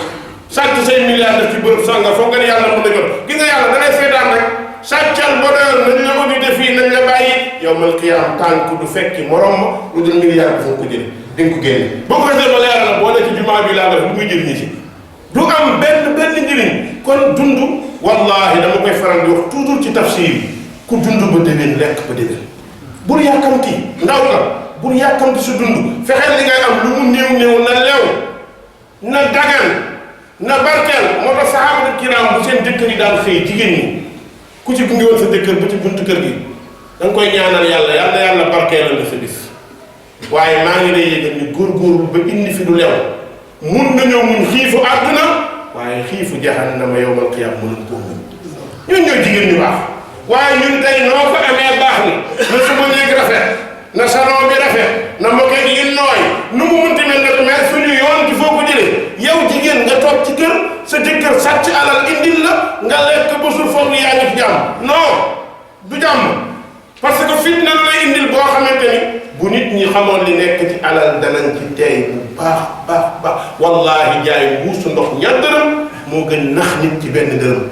sàcc say milliards def ci bërëb sànga foog nga ni yàlla mën na jot gis nga yàlla da ngay seetaan rek sàccal ba doyal nañ la audité fii nañ la bàyyi yawmal qiyaam tànk du fekki morom ma lu dul milliard bi foo ko jële di nga ko génne boo ko defee ba leeral la boo ne ci juma bi laa def lu muy jëriñi ci du am benn njëriñ kon dund wallahi dama koy faral di wax toujours ci tafsir ku dund ba déwén lekk ba déwén bul yàkkamti ndaw la bul yàkkamti su dund fexeel li ngay am lu mu néew na lew na dagan na barkeel moo tax sahaaba kiram bu seen jëkkër yi daan xëy jigéen ñi ku ci gunge woon sa jëkkër ba ci buntu kër gi da nga koy ñaanal yàlla barkeelal la sa bis waaye maa ngi lay yëgal ni góorgóorlu ba indi fi du lew mun nañoo muñ xiifu àdduna waaye xiifu jahannama yawmal qiyaama mënuñ koo muñ ñun ñooy jigéen ñu baax waaye ñun tey noo ko amee baax ni na suma néeg rafet na salon bi rafet na moquette yi nooy nu mu munti mel nag mais suñu yoon ci foo ko jëlee yow jigéen nga toog ci kër sa jëkkër sàcc alal indil la nga lekk ba suur foog ni yaa ngi ci jàmm non du jàmm parce que fitna lu lay indil boo xamante ni bu nit ñi xamoon li nekk ci alal danañ ci tey bu baax wallahi jaay mbuusu ndox ñaar dërëm moo gën nax nit ci benn dërëm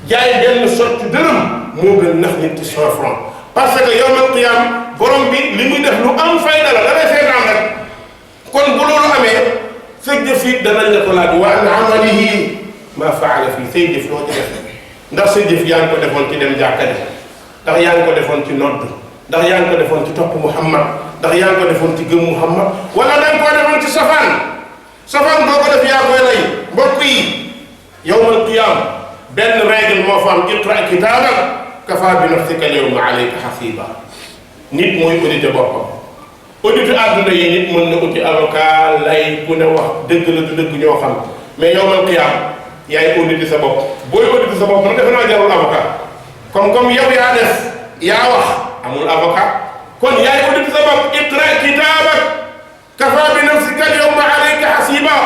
jaay benn sotti dërëm moo gën nax nit ci 100 francs parce que yawmal qiyaam borom bi li muy def lu am fayda la dafay seetaan rek kon bu loolu amee sa jëf it danañ la ko laaj wa an amalihi ma faala fii say jëf loo ci def ndax sa jëf yaa ngi ko defoon ci dem jàkka ndax yaa ngi ko defoon ci nodd ndax yaa ngi ko defoon ci topp Muhammad ndax yaa ngi ko defoon ci gëm Muhammad wala da nga koo defoon ci safaan boo ko def yaa koy lay mbokk yi yawmal qiyaam benn règle moo fa am iqra kitaabak kafaa bi nafsika al-yawma alayka hasiiba nit mooy audité boppam audité àdduna yi nit mën na uti avocat lay ku ne wax dëgg la du dëgg ñoo xam mais yawmal qiyaam yaay audité sa bopp booy audité sa bopp nag defe naa jarul avocat comme yow yaa def yaa wax amul avocat kon yaay audité sa bopp iqra kitaabak kafaa bi nafsika al-yawma alayka hasiiba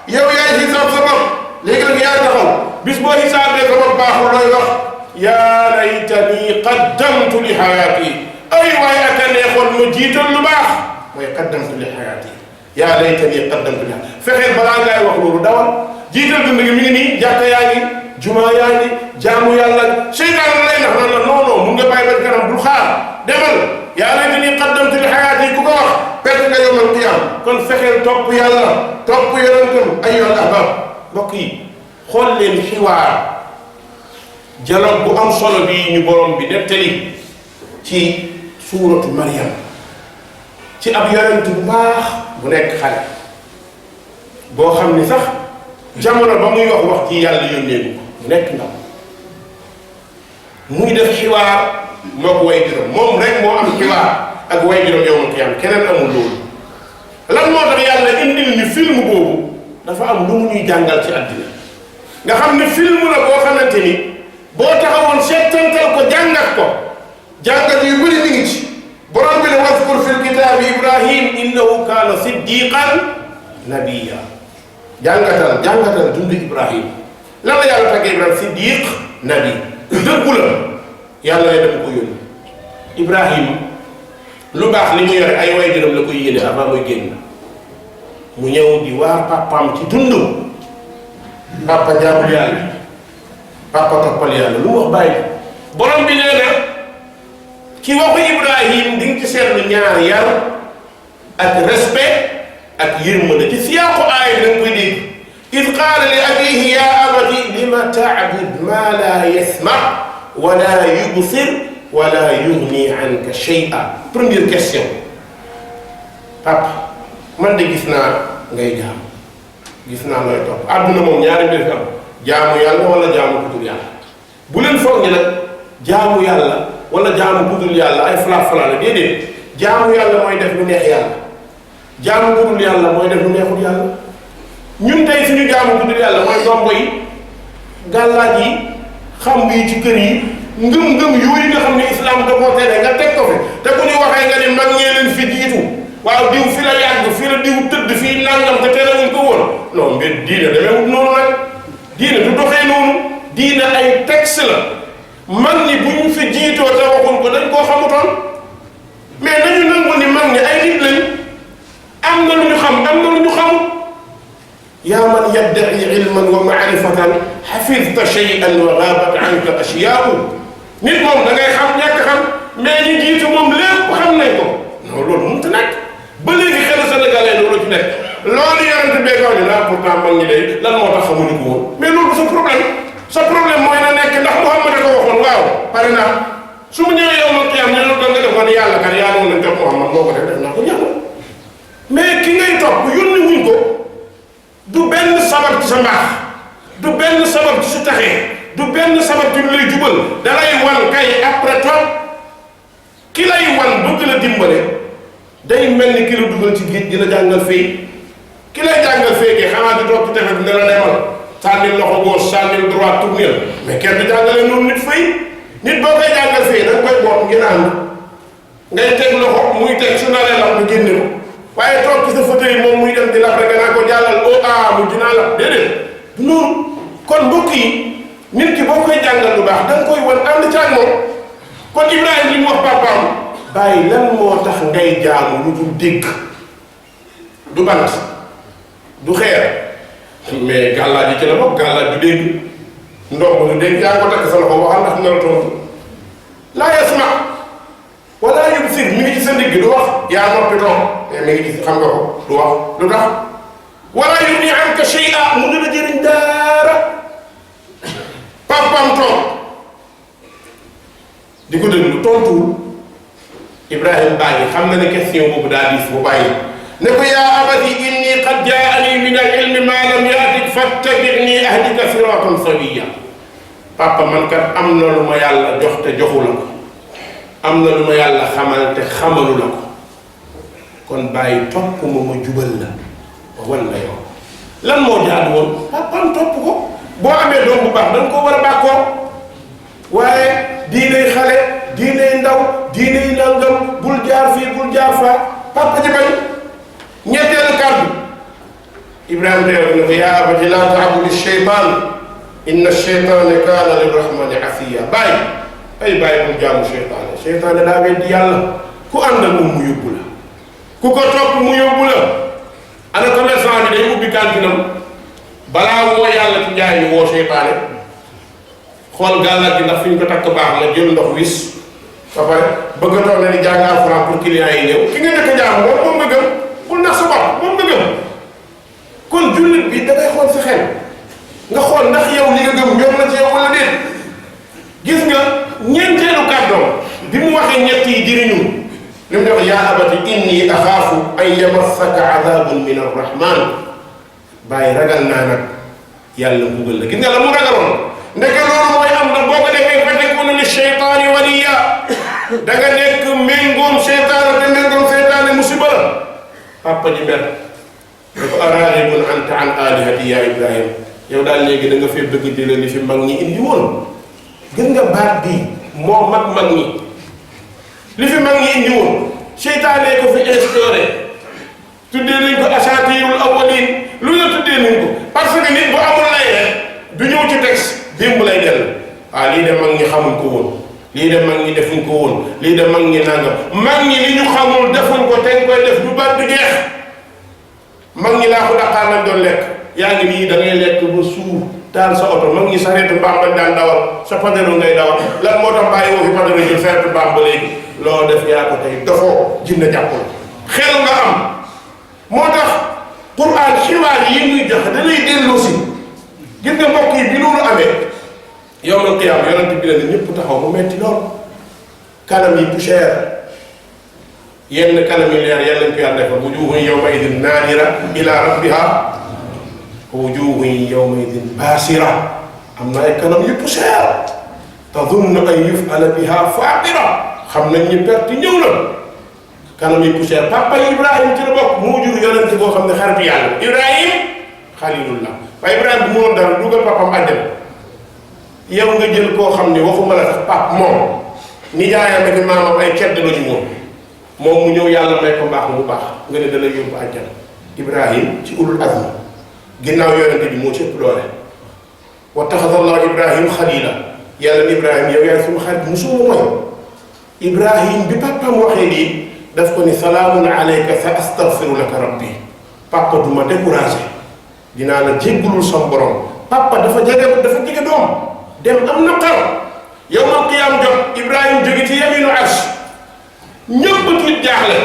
yow yaay xisaab sa bopp léegi nag yaa taxaw bis boo xisaabee sa bopp baaxul looy wax yaa laytanii qaddamtu li hayaati ay waaye ak a neexoon ma jiital lu baax mooy qaddamtu li hayaati yaa laytanii qaddamtu li hayaati fexeel balaa ngay wax loolu dawal jiital dund gi mi ngi nii jàkka yaa ngi jumaa yaa ngi jaamu yàlla seytaan la lay nax naan la non non mun nga bàyyi ba kanam bul xaar demal yaa laytanii qaddamtu li hayaati ku ko wax perte nga yawmal qiyaam kon fexeel topp yàlla topp yonentam ayyuhal ahbaab mbokk yi xool leen xiwaar dialogue bu am solo bi ñu borom bi nettali ci suuratu Maryam ci ab yonent bu baax bu nekk xale boo xam ni sax jamono ba muy wax ci yàlla yónnee ko mu nekk ndaw muy def xiwaar moo ko way juróom moom rek moo am xiwaar ak way juróom yawmal qiyaam keneen amul loolu lan moo tax yàlla indil ñu film boobu dafa am lu mu ñuy jàngal ci àddina nga xam ne film la boo xamante ni boo taxawoon seetantal ko jàngat yu bëri mi ngi ci borom bi ne wazkur fil kitaabi Ibrahim innahu kaana siddiqan nabiyya jàngatal dund Ibrahim lan la yàlla tàggee Ibrahim siddiq nabi dëggu la yàlla ne dama ko yónni Ibrahim lu baax li mu yore ay waajuram la koy yéene avant muy génn mu ñëw di waar papaam ci dund papa jaamul yàlla papa toppal yàlla lu mu wax bàyyi borom bi nee na ci waxu Ibrahim di nga ci seetlu ñaar yar ak respect ak yërmande ci siyaaqu aaya bi da nga koy dégg id qaala li abiihi yaa abati lima taabud ma la yasma wala yubsir wala yugni anka shay'a première question papa man de gis naa ngay jaam gis naa looy topp àdduna moom ñaari mbir am jaamu yàlla wala jaamu ku dul yàlla bu leen foog ni nag jaamu yàlla wala jaamu ku dul yàlla ay fala la déedéet jaamu yàlla mooy def lu neex yàlla jaamu ku dul yàlla mooy def lu neexul yàlla ñun tey suñu jaamu ku dul yàlla mooy ndombo yi gàllaaj yi xam yi ci kër yi ngëm-ngëm yooyu nga xam ne islam da koo tere nga teg ko fi te bu ñu waxee nga ne mag ñee leen fi jiitu waaw diw fi la yàgg fi la diw tëdd fii nangam te terewuñ ko woon non mbir diine demeewut noonu nag diine du doxee noonu diine ay texte la mag ñi bu ñu fi jiitoo te waxuñ ko dañ koo xamutoon mais nañu nangu ni mag ñi ay nit lañ am na lu ñu xam am na lu ñu xamut yaa man yadda'i ilman wa ma'rifatan xafidta shay'an wa gaabat anka ashyaa'u nit moom da ngay xam ñàkk xam mais ñi jiitu moom lépp xam nañ ko non loolu mënut a nekk ba léegi xel sénégalais loolu ci nekk loolu yorante bee kaw ni la pourtant mag ñi day lan moo tax xamuñu ko woon mais loolu sa problème mooy na nekk ndax Muhammad ko waxoon waaw pare naa su mu ñëwee yow ma kiyam ñu ne ko nga defoon yàlla kat yaa ngi leen jox Muhammad moo ko def naa ko ñàkk mais ki ngay topp yónni wuñ ko du benn sabab ci sa mbaax du benn sabab ci sa taxee du benn sabab ci lu lay jubal dalay wan kay après toog ki lay wan bëgg la dimbale day mel ni ki la dugal ci géej dina jàngal fii ki lay jàngal fii kay xanaa di toog ci tefe bi ne la demal sànnil loxo gauche sànnil droite tournel mais kenn du jàngale noonu nit fii nit boo koy jàngal fii da nga koy boot ngeen ànd ngay teg loxo muy teg su naree la mu génne ko waaye toog ci sa fauteuil moom muy dem di la rek naa ko jàllal mu dinaa la déedéet du noonu kon mbokk yi nit ki boo koy jàngal lu baax da nga koy wan ànd caag moom kon Ibrahima li mu wax papaam bàyyi lan moo tax ngay jaamu lu dul dégg du bant du xeer mais gàllaaj yi ci la bokk gàllaaj du dégg ndox du dégg yaa ko takk sa loxo waxal ndax na la tontu laa yasma wala yubsir mi ngi ci sa ndigg du wax yaa noppi toog mais mi ngi ci xam nga ko du wax lu tax wala yugni anka shay'a mu dina jëriñ dara papam toog di ko déglu tontuwul Ibrahima baa ngi xam na ne question boobu daa diis bu bàyyi ne ko yaa abati inni qad jaani min al-ilmi ma lam yaatik fattabi'ni ahdika siratan sawiyya papa man kat am na lu ma yàlla jox te joxu la ko am na lu ma yàlla xamal te xamalu la ko kon bàyyi topp ma jubal la ba wan la yow lan moo jaadu woon papam topp ko boo amee doom bu baax da nga ko war a bàkkoo waaye diinay xale diinay ndaw diinay nangam bul jaar fii bul jaar faa papa ji bañ ñetteelu kàddu Ibrahima teew ne ko yaa abati laa ta'budi shaytaan inna shaytaana kaana lirrahmaani asiya bàyyi ay bàyyi bul jaamu shaytaane shaytaane daa weddi yàlla ku ànd ak moom mu yóbbu la ku ko topp mu yóbbu la ana commerçant bi day ubbi kantinam balaa woo yàlla ci njaay mi woo shaytaane xool gàllankoor gi ndax fi ñu ko takk baax na jël ndox wis ba pare bëgg a toog ne di jàng alxuraan pour clients yi ñëw ki nga njëkk a jaam moom nga gëm bul nax sa bopp moom nga gëm kon jullit bi da ngay xool sa xel nga xool ndax yow li nga gëm ñor na ci yow wala déet gis nga ñeenteelu kàddoom bi mu waxee ñett yi jëriñu li mu wax yaa abati inni axaafu an yamassaka adabun min arrahman bàyyi ragal naa nag yàlla mbugal la gis nga la mu ragaloon ndeke loolu mooy am na boo ko defee fa takuna li shaytaani waliya da nga nekk méngoom seytaane te méngoom seytaane musiba la papa ji mer da ko araagibun anta an alihati ya Ibrahima yow daal léegi da nga fee bëgg di la li fi mag ñi indi woon gën nga baat bii moo mag ñi li fi mag ñi indi woon seytaane ko fi instauré tuddee nañ ko asatirul awwalin lu la tuddee nañ ko parce que nit bu amul lay rek du ñëw ci texte démb lay dellu waaw lii de mag ñi xamuñ ko woon lii de mag ñi defuñ ko woon lii de mag ñi nangam mag ñi li ñu xamul defuñ ko te nga koy def du bari du jeex mag ñi laa ko daqaar lañ doon lekk yaa ngi nii da ngay lekk ba suur taal sa oto mag ñi sareetu mbaam lañ daan dawal sa padero ngay dawal lan moo tax bàyyi woo fi padero jël sareetu mbaam ba léegi loo def yaa ko tey dafoo jinne jàppul xel nga am moo tax Qur'an xibaar yi muy joxe da lay dellu si gis nga mbokk yi bi loolu amee yawmal qiyaama yonent bi la ne ñëpp taxaw mu metti lool kanam yi poussière yenn kanam yi leer yàlla nañ ko yàlla defal wujuuhun yawma idin naadira ila rabbiha wujuuhun yawma idin baasira am na ay kanam yu poussière tazunnu an yuf'ala biha faaqira xam nañ ñu perte ñëw na kanam yi poussière papa Ibrahima ci la bokk moo jur yonent boo xam ne xaritu yàlla Ibrahima xalilullah waaye Ibrahima bu mu woon dara dugal papam àjjana yow nga jël koo xam ne waxuma la sax pap moom nijaayam ak maamam ay cedd la ñu woon moom mu ñëw yàlla may ko mbaax mu baax nga ne da lay yóbbu àjjana. Ibrahim ci ulul azmi ginnaaw yonente bi moo ci ëpp doole. wa taxada allahu Ibrahim xalila yàlla ni Ibrahim yow yaay suma xarit musuma mooy. Ibrahim bi papaam waxee lii daf ko ni salaamun alayka sa astaghfiru laka rabbi papa du ma découragé dinaa la jéggulul som borom. papa dafa jege doom dem am na xar yawmal qiyaam jot Ibrahim jóge ci yaminu arsh ñëpp tiit jaaxle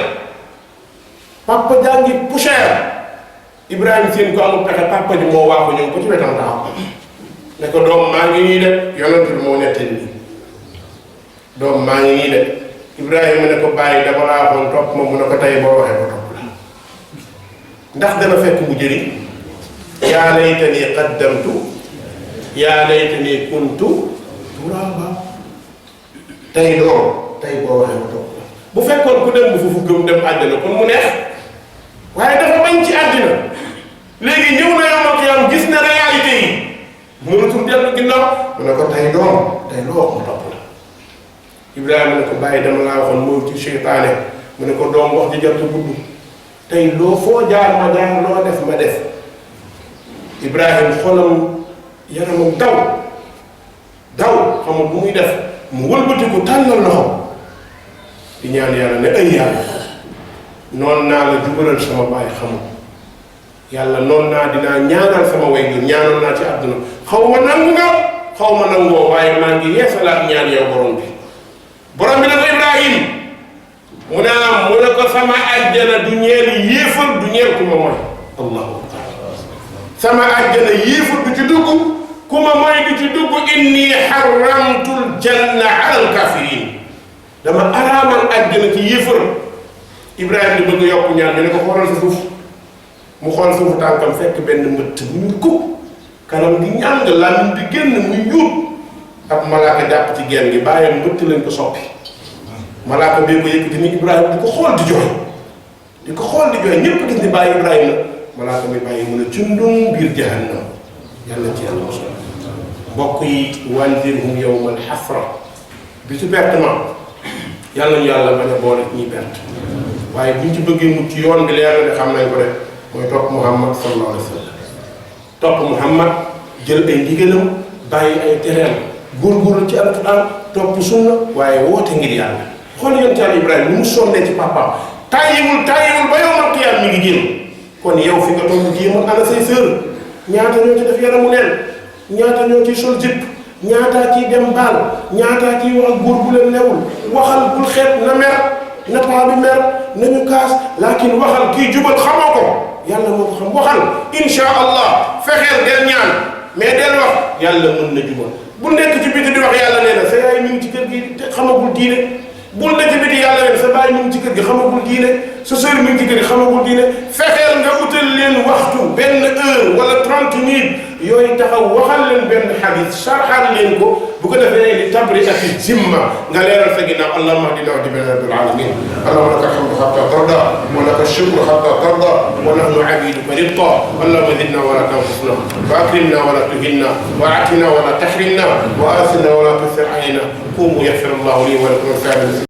papa jaa ngi poussière Ibrahim seen ko amul pexe papa ji moo waa ko ñëw ko ci wetam taxaw ne ko doom maa ngi nii de yonent bi moo nettali nii doom maa ngi nii de Ibrahima ne ko bàyyi dama laa waxoon topp ma mu ne ko tey boo waxee ko topp la ndax dana fekk mu jëriñ yaa laytani qaddamtu yaa laytani kuntu turaaba tey doom tey boo waxee ko topp la bu fekkoon ku dem bu foofu gëm dem àddina kon mu neex waaye dafa bañ ci àddina léegi ñëw na yawmal qiyaam gis na réalité yi mënatul dellu ginnaaw mu ne ko tey doom tey loo wax mu topp la Ibrahima ne ko bàyyi dama laa waxoon mooy ci seytaane mu ne ko doom wax ji jartu gudd tey loo foo jaar ma jaar loo def ma def Ibrahima xolam yaramam daw xamul bu muy def mu wëlbatiku tàllal loxo di ñaan yàlla ne ay yàlla noonu naa la jubalal sama bàyyi xamul yàlla noonu naa dinaa ñaanal sama waajur ñaanal naa ci àdduna xaw ma nangu nga xaw ma nangoo waaye maa ngi yeesalaat ñaan yow borom bi ne ko Ibrahim mu ne ko sama àjjana du ñeel yéefal du ñeel ku ma mooy allahu akbar sama àjjana yéefal du ci dugg ku ma mooy du ci dugg inni haramtul janna ala al kafirin dama araamal àjjana ci yéefal Ibrahima di bëgg yokk ñaan bi ne ko xoolal sa suuf mu xool suufu tànkam fekk benn mbëtt bu ñu kub kanam gi ñàng làmmiñ bi génn muy ñuut ab malaaka jàpp ci genn gi bàyyam mbëtt lañ ko soppi malaaka bee ko yëkkati ni Ibrahima di ko xool di jooy ñépp gis ni bàyyi Ibrahima malaaka mi bàyyi mën a cundum biir jahannam yàlla ci yàlla mosal mbokk yi wanzirhum yawmal hasra bi su pertement yàlla ñu yàlla bañ a boole ñuy perte waaye buñ ci bëggee mucc ci yoon bi leer na de xam nañ ko de mooy topp Muhammad sallallahu alayhi wa sallam topp Muhammad jël ay ndigalam bàyyi ay tereem góorgóorlu ci alquran topp sunna waaye woote ngir yàlla xool yonent Yàlla Ibrahima ni mu sonnee ci papaam tàyyiwul ba yawmal qiyaam mi ngi génn kon yow fi nga toll jéemal ana say sœur ñaata ñoo ci def yaramu neen ñaata ñoo ciy sol jipp ñaataa ciy dem baal ñaataa ciy wax ak góor bu leen newul waxal bul xeet na mer na paa bi mer nañu kaas laakin waxal kii jubal xamoo ko yàlla moo ko xam waxal insha allah fexeel del ñaan mais del wax yàlla mën na jubal bu nekk ci biti di wax yàlla nee na sa yaay ñu ngi ci kër gi te xamagul diine bul nekk ci biti yàlla nee na sa baay ñu ngi ci kër gi xamagul diine sa sœur mi ngi ci kër gi xamagul diine fexeel nga utal leen waxtu benn heure wala 30 minutes yooyu taxaw waxal leen benn xadis sarxal leen ko bu ko defee li tabriati zimma nga leeral sa ginnaaw allahumma ahdina wa jibna rabbil alamin allahumma laka alhamdu hatta tarda wa laka alshukru hatta tarda wa nahnu abiduka ridda allahumma zidna wa la tanqusna wa akrimna wa la tuhinna wa atina wa la tahrimna wa asina wa la tusir alayna qumu yaghfir allahu li wa lakum